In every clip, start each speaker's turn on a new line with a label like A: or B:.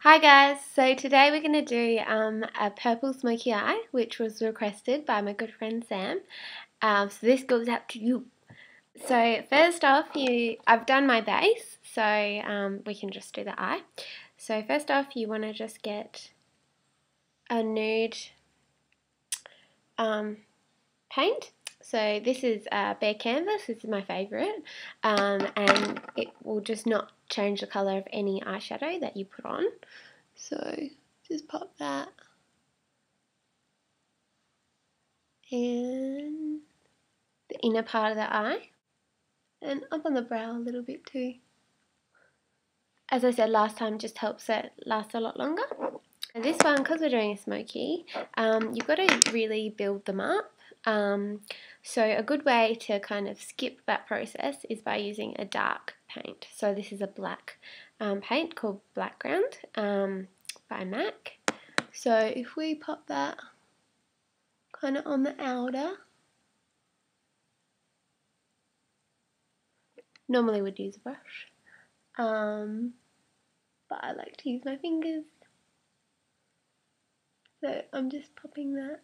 A: Hi guys, so today we're going to do a purple smoky eye, which was requested by my good friend Sam. So this goes out to you. So first off, I've done my base, so we can just do the eye. So first off, you want to just get a nude paint. So this is bare canvas. This is my favourite, and it will just not change the colour of any eyeshadow that you put on. So just pop that in the inner part of the eye and up on the brow a little bit too. As I said last time, just helps it last a lot longer. And this one, because we're doing a smoky, you've got to really build them up. So a good way to kind of skip that process is by using a dark paint. So this is a black paint called Background by MAC. So if we pop that kind of on the outer, normally would use a brush, but I like to use my fingers. So I'm just popping that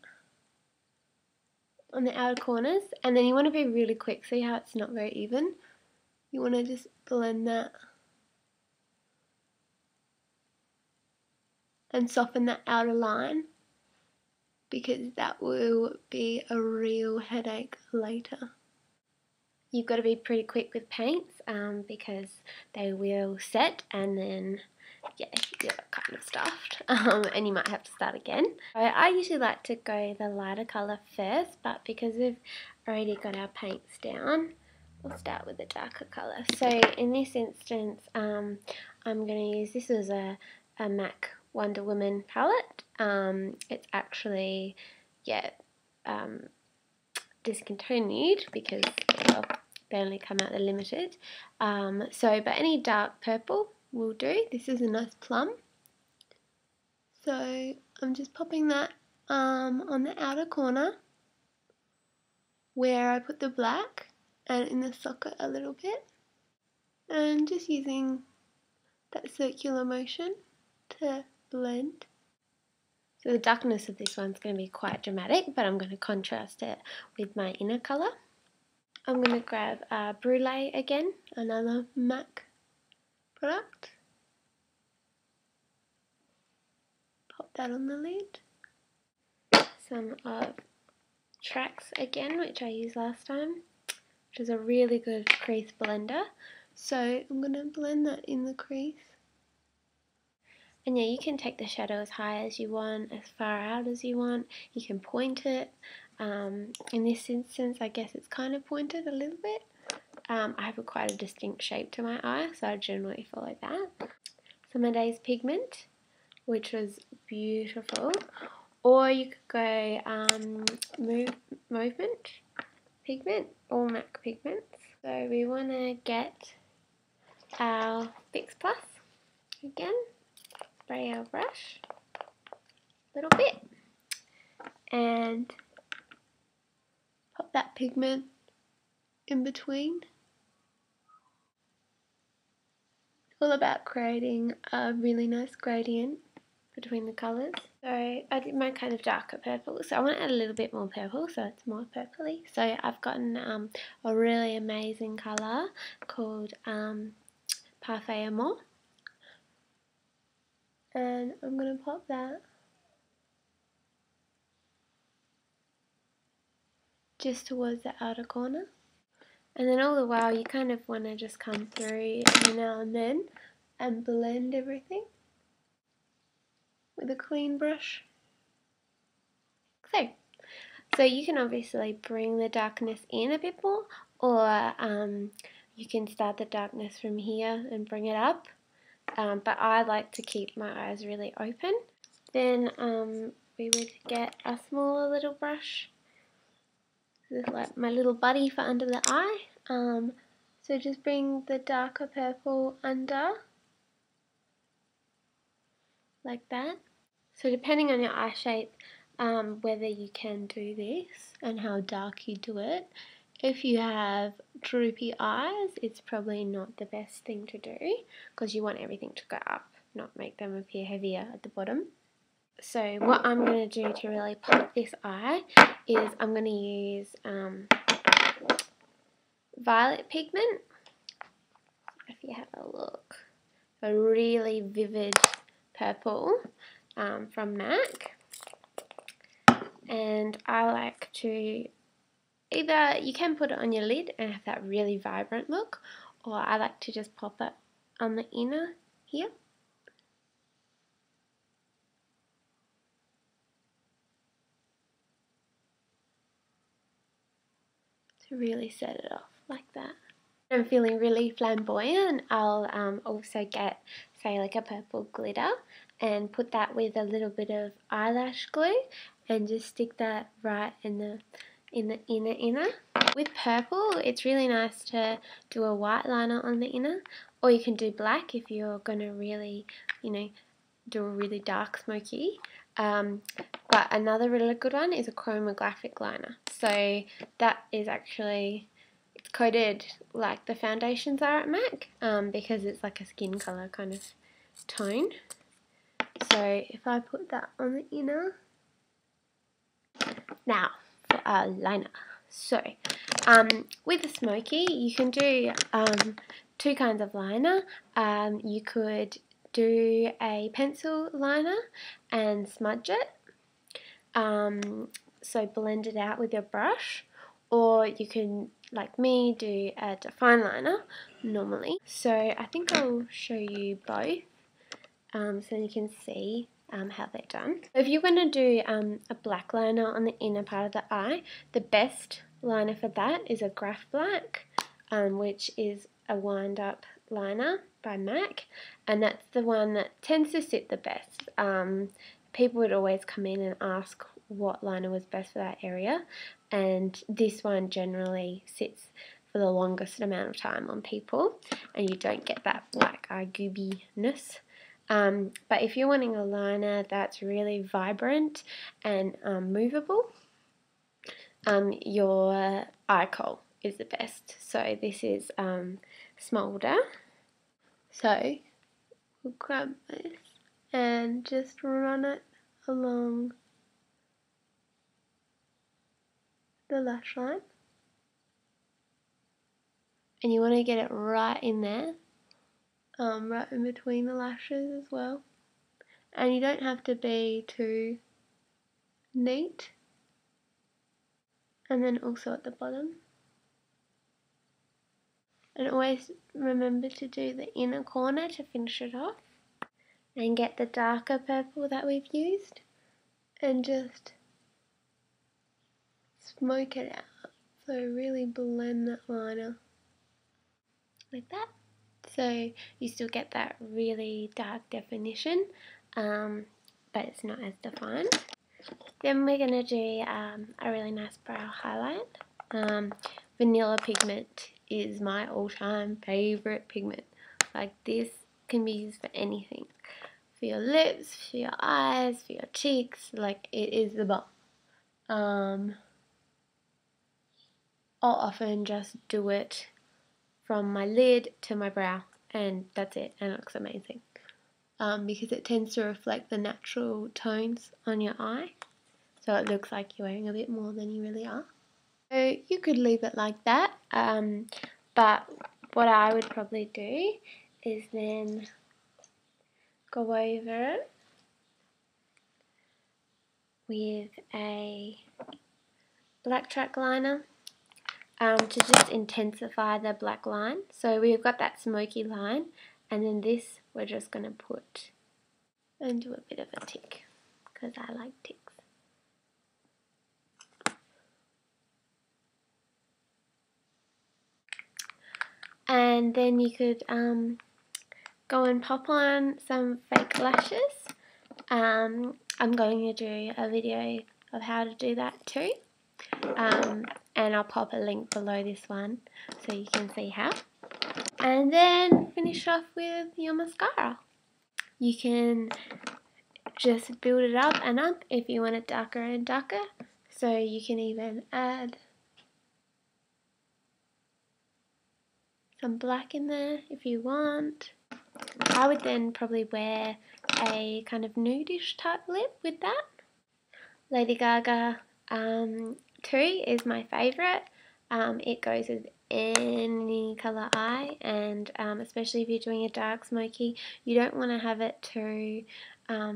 A: on the outer corners, and then you want to be really quick. See how it's not very even? You want to just blend that and soften that outer line, because that will be a real headache later. You've got to be pretty quick with paints because they will set and then yeah, you're kind of stuffed and you might have to start again. So I usually like to go the lighter colour first, but because we've already got our paints down, we'll start with the darker colour. So in this instance, I'm going to use, this is a MAC Wonder Woman palette. It's actually, discontinued because, well, they only come out the limited. But any dark purple will do. This is a nice plum. So I'm just popping that on the outer corner where I put the black, and in the socket a little bit, and just using that circular motion to blend. So the darkness of this one's going to be quite dramatic, but I'm going to contrast it with my inner colour. I'm going to grab Brulee again, another MAC product. Pop that on the lid. Some of Tracks again, which I used last time, which is a really good crease blender. So I'm going to blend that in the crease. And yeah, you can take the shadow as high as you want, as far out as you want. You can point it. In this instance, I guess it's kind of pointed a little bit. I have quite a distinct shape to my eye, so I generally follow that. Summer Days Pigment, which was beautiful. Or you could go Movement Pigment or MAC Pigments. So we want to get our Fix Plus again. Spray our brush a little bit and pop that pigment in between. It's all about creating a really nice gradient between the colours. So I did my kind of darker purple, so I want to add a little bit more purple so it's more purpley. So I've gotten a really amazing colour called Parfait Amour. And I'm going to pop that just towards the outer corner. And then all the while you kind of want to just come through every now and then and blend everything with a clean brush. So you can obviously bring the darkness in a bit more, or you can start the darkness from here and bring it up. But I like to keep my eyes really open. Then we would get a smaller little brush. This is like my little buddy for under the eye. So just bring the darker purple under, like that. So depending on your eye shape, whether you can do this and how dark you do it. If you have droopy eyes, it's probably not the best thing to do because you want everything to go up, not make them appear heavier at the bottom. So what I'm going to do to really pop this eye is I'm going to use violet pigment. If you have a look, a really vivid purple from MAC. And I like to, either you can put it on your lid and have that really vibrant look, or I like to just pop it on the inner here. To really set it off like that. When I'm feeling really flamboyant, I'll also get, say, like a purple glitter and put that with a little bit of eyelash glue and just stick that right in the inner. With purple, it's really nice to do a white liner on the inner, or you can do black if you're going to really, do a really dark smoky. But another really good one is a chromographic liner. So that is actually, it's coated like the foundations are at MAC because it's like a skin colour kind of tone. So if I put that on the inner. Now for our liner. So with the Smokey, you can do two kinds of liner. You could do a pencil liner and smudge it. So blend it out with your brush, or you can, like me, do a define liner normally. So I think I'll show you both so you can see how they're done. If you're going to do a black liner on the inner part of the eye, the best liner for that is a Graph Black, which is a wind up liner by MAC, and that's the one that tends to sit the best. People would always come in and ask what liner was best for that area, and this one generally sits for the longest amount of time on people, and you don't get that black eye goobiness. But if you're wanting a liner that's really vibrant and movable, your eye kohl is the best. So this is Smolder. So we'll grab this and just run it along the lash line. And you want to get it right in there. Right in between the lashes as well, and you don't have to be too neat. And then also at the bottom, and always remember to do the inner corner to finish it off, and get the darker purple that we've used and just smoke it out. So really blend that liner like that. So you still get that really dark definition, but it's not as defined. Then we're going to do a really nice brow highlight. Vanilla pigment is my all-time favourite pigment. Like, this can be used for anything. For your lips, for your eyes, for your cheeks. Like, it is the bomb. I'll often just do it from my lid to my brow, and that's it, and it looks amazing. Because it tends to reflect the natural tones on your eye, so it looks like you're wearing a bit more than you really are. So you could leave it like that, but what I would probably do is then go over it with a black track liner to just intensify the black line. So we've got that smoky line, and then this we're just going to put and do a bit of a tick, because I like ticks. And then you could go and pop on some fake lashes. I'm going to do a video of how to do that too. And I'll pop a link below this one so you can see how. And then finish off with your mascara. You can just build it up and up if you want it darker and darker. So you can even add some black in there if you want. I would then probably wear a kind of nudish type lip with that. Lady Gaga 2 is my favourite. It goes with any colour eye, and especially if you're doing a dark smoky, you don't want to have it too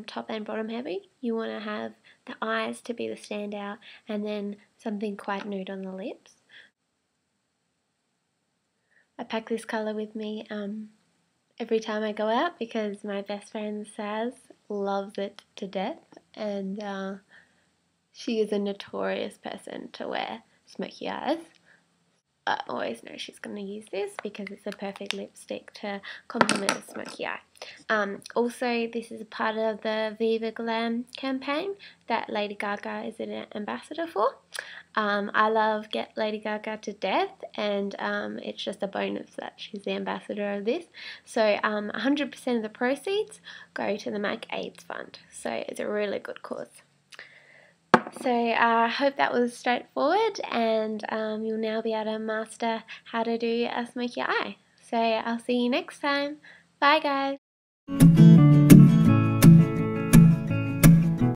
A: top and bottom heavy. You want to have the eyes to be the standout and then something quite nude on the lips. I pack this colour with me every time I go out because my best friend Saz loves it to death, and she is a notorious person to wear smoky eyes. I always know she's going to use this because it's a perfect lipstick to complement a smoky eye. Also, this is a part of the Viva Glam campaign that Lady Gaga is an ambassador for. I love Get Lady Gaga to death, and it's just a bonus that she's the ambassador of this. So 100% of the proceeds go to the Mac AIDS Fund. So it's a really good cause. So I hope that was straightforward, and you'll now be able to master how to do a smoky eye. So I'll see you next time. Bye guys.